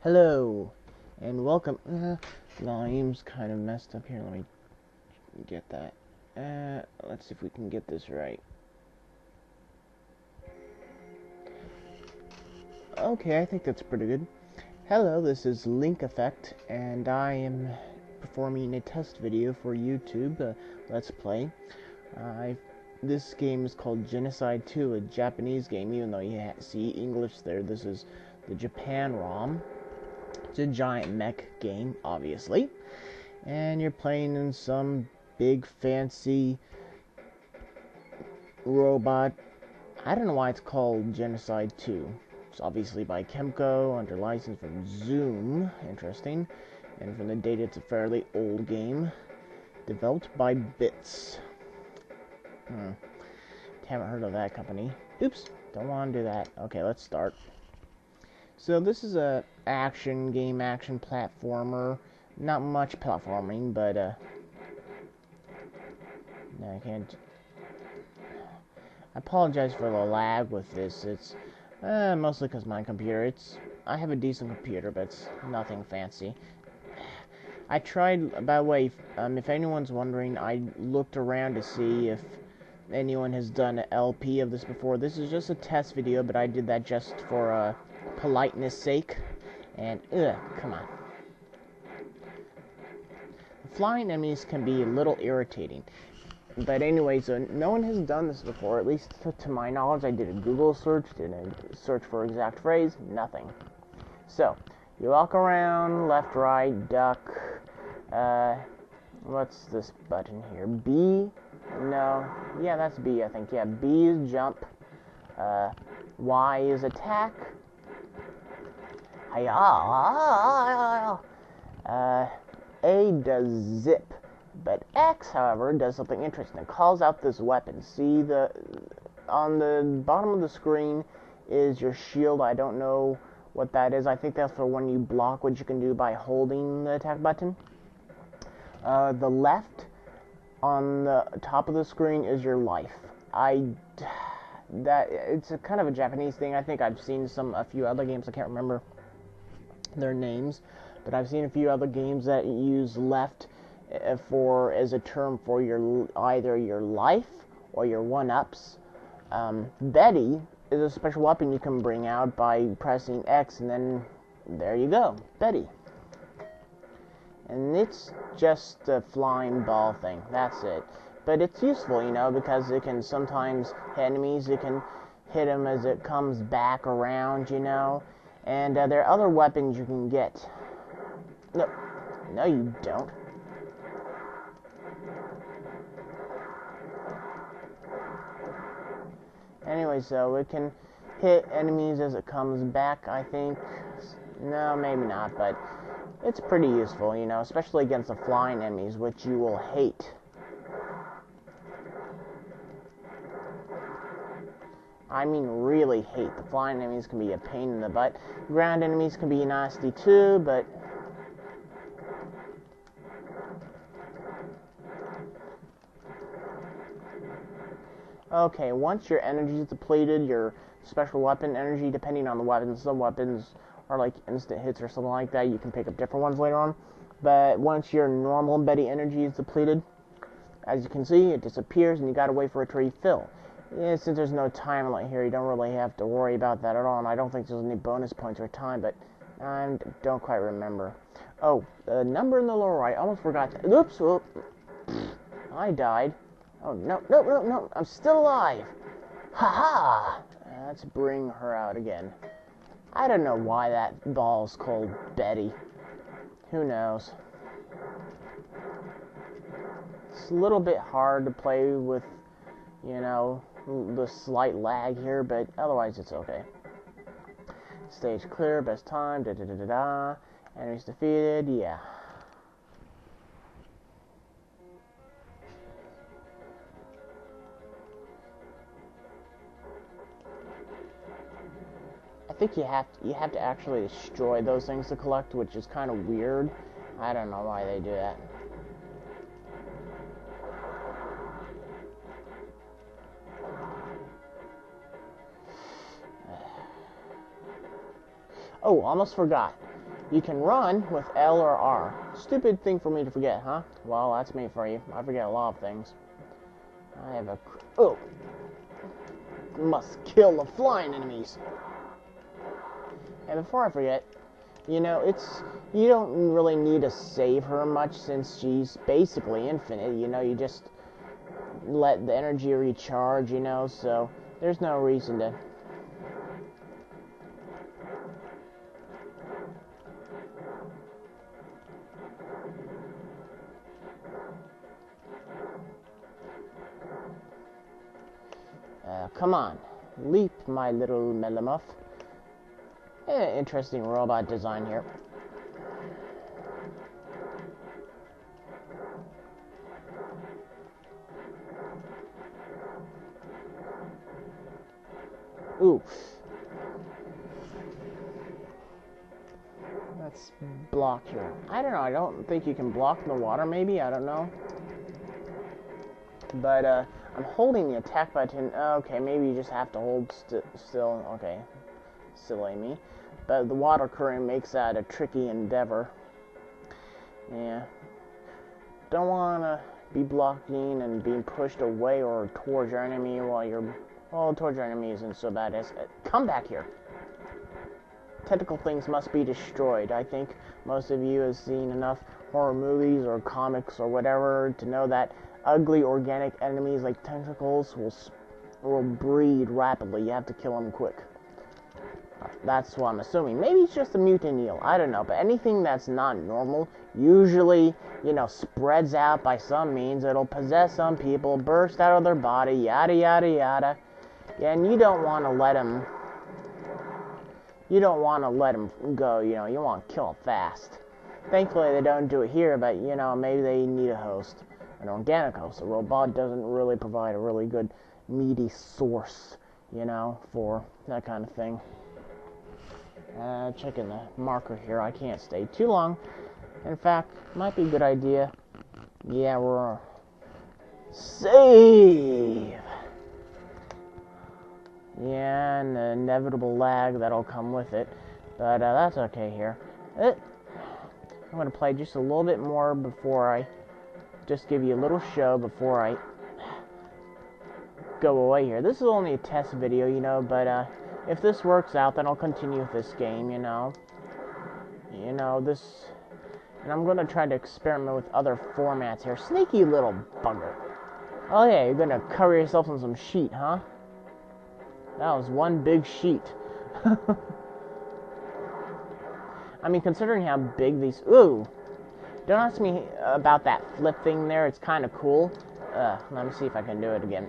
Hello, and welcome. Volume's kind of messed up here. Let me get that. Let's see if we can get this right. Okay, I think that's pretty good. Hello, this is Link Effect, and I am performing a test video for YouTube Let's Play. This game is called Genocide 2, a Japanese game, even though you see English there. This is the Japan ROM. It's a giant mech game, obviously, and you're playing in some big fancy robot. I don't know why it's called Genocide 2. It's obviously by Kemco under license from Zoom. Interesting. And from the date, it's a fairly old game, developed by Bits. Haven't heard of that company. Oops, don't want to do that. Okay, let's start. So this is a action platformer. Not much platforming, but no, I can't. I apologize for the lag with this. It's mostly because my computer. I have a decent computer, but it's nothing fancy. I tried. By the way, if anyone's wondering, I looked around to see if anyone has done an LP of this before. This is just a test video, but I did that just for politeness sake. And come on. Flying enemies can be a little irritating. But anyway, so no one has done this before, at least to my knowledge. I did a Google search, did a search for exact phrase, nothing. So, you walk around, left, right, duck, what's this button here? B? No, yeah, that's B, I think. Yeah, B is jump, Y is attack, A does zip. But X, however, does something interesting. It calls out this weapon. See, on the bottom of the screen is your shield. I don't know what that is. I think that's for when you block, which you can do by holding the attack button. The left on the top of the screen is your life. It's a kind of a Japanese thing. I think I've seen a few other games. I can't remember their names, but I've seen a few other games that use left as a term for either your life or your one-ups. Betty is a special weapon you can bring out by pressing X, and then there you go, Betty. And it's just a flying ball thing, that's it. But it's useful, because it can sometimes hit enemies, it can hit them as it comes back around, and there are other weapons you can get. No, you don't. Anyway, so it can hit enemies as it comes back, I think. No, maybe not, but it's pretty useful, especially against the flying enemies, which you will hate. I mean, really hate. The flying enemies can be a pain in the butt. Ground enemies can be nasty too, but okay, once your energy is depleted, your special weapon energy, depending on the weapon, some weapons are like instant hits or something like that. You can pick up different ones later on. But once your normal Betty energy is depleted, as you can see, it disappears and you gotta wait for it to refill. Yeah, since there's no time limit here, you don't really have to worry about that at all. And I don't think there's any bonus points or time, but I don't quite remember. Oh, the number in the lower right, I almost forgot to. Oops, I died. Oh, no, I'm still alive. Ha-ha! Let's bring her out again. I don't know why that ball's called Betty. Who knows? It's a little bit hard to play with, the slight lag here, but otherwise it's okay. Stage clear, best time, da-da-da-da-da. Enemies defeated, yeah. I think you have to actually destroy those things to collect, which is kind of weird. I don't know why they do that. Oh, almost forgot. You can run with L or R. Stupid thing for me to forget, huh? Well, that's me for you. I forget a lot of things. I have a... Oh! Must kill the flying enemies. And before I forget, you know, you don't really need to save her much since she's basically infinite. You know, you just let the energy recharge, you know, so there's no reason to... come on, leap, my little Melamorph. Interesting robot design here. Ooh. Let's block here. I don't know, I don't think you can block in the water, maybe? I don't know. But, I'm holding the attack button. Okay, maybe you just have to hold still. Okay. Silly me. But the water current makes that a tricky endeavor. Yeah. Don't want to be blocking and being pushed away or towards your enemy while you're... Well, towards your enemy isn't so bad as... Come back here! Technical things must be destroyed. I think most of you have seen enough horror movies or comics or whatever to know that ugly organic enemies like tentacles will breed rapidly. You have to kill them quick. That's what I'm assuming. Maybe it's just a mutant eel. I don't know. But anything that's not normal usually, you know, spreads out by some means. It'll possess some people, burst out of their body, yada, yada, yada. Yeah, and you don't want to let them... You don't want to let them go, you know. You want to kill them fast. Thankfully, they don't do it here, but, you know, maybe they need a host. An organic host. A robot doesn't really provide a really good meaty source, you know, for that kind of thing. Checking the marker here. I can't stay too long. In fact, might be a good idea. Yeah, we're... Save! Yeah, and the inevitable lag that'll come with it. But that's okay here. I'm going to play just a little bit more before I... Just give you a little show before I go away here. This is only a test video, you know, but if this works out, then I'll continue with this game, you know. You know, this... And I'm going to try to experiment with other formats here. Sneaky little bugger. Oh yeah, you're going to cover yourself in some sheet, huh? That was one big sheet. I mean, considering how big these... Ooh! Don't ask me about that flip thing there. It's kind of cool. Let me see if I can do it again.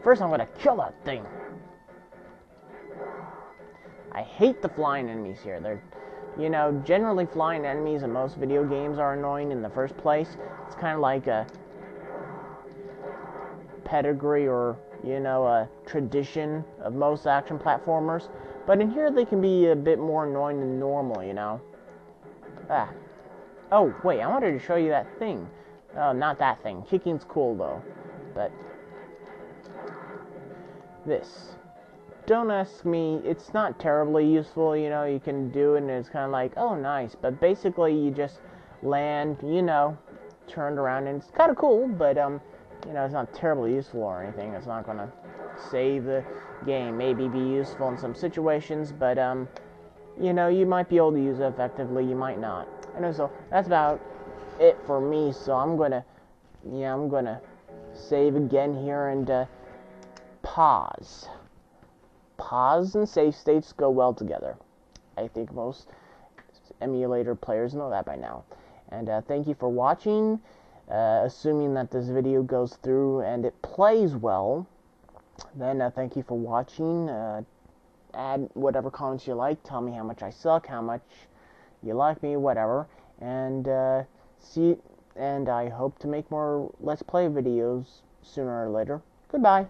First, I'm going to kill that thing. I hate the flying enemies here. They're, you know, generally flying enemies in most video games are annoying in the first place. It's kind of like a pedigree or, you know, a tradition of most action platformers. But in here, they can be a bit more annoying than normal, you know. Oh, wait, I wanted to show you that thing. Oh, not that thing. Kicking's cool, though. But... This. Don't ask me. It's not terribly useful, you know. You can do it, and it's kind of like, oh, nice. But basically, you just land, you know, turned around, and it's kind of cool, but, you know, it's not terribly useful or anything. It's not going to save the game. Maybe be useful in some situations, but, you know, you might be able to use it effectively. You might not. And so that's about it for me. So I'm gonna save again here and pause. Pause and save states go well together. I think most emulator players know that by now. And thank you for watching. Assuming that this video goes through and it plays well, then thank you for watching. Add whatever comments you like. Tell me how much I suck, how much you like me, whatever, and and I hope to make more Let's Play videos sooner or later. Goodbye.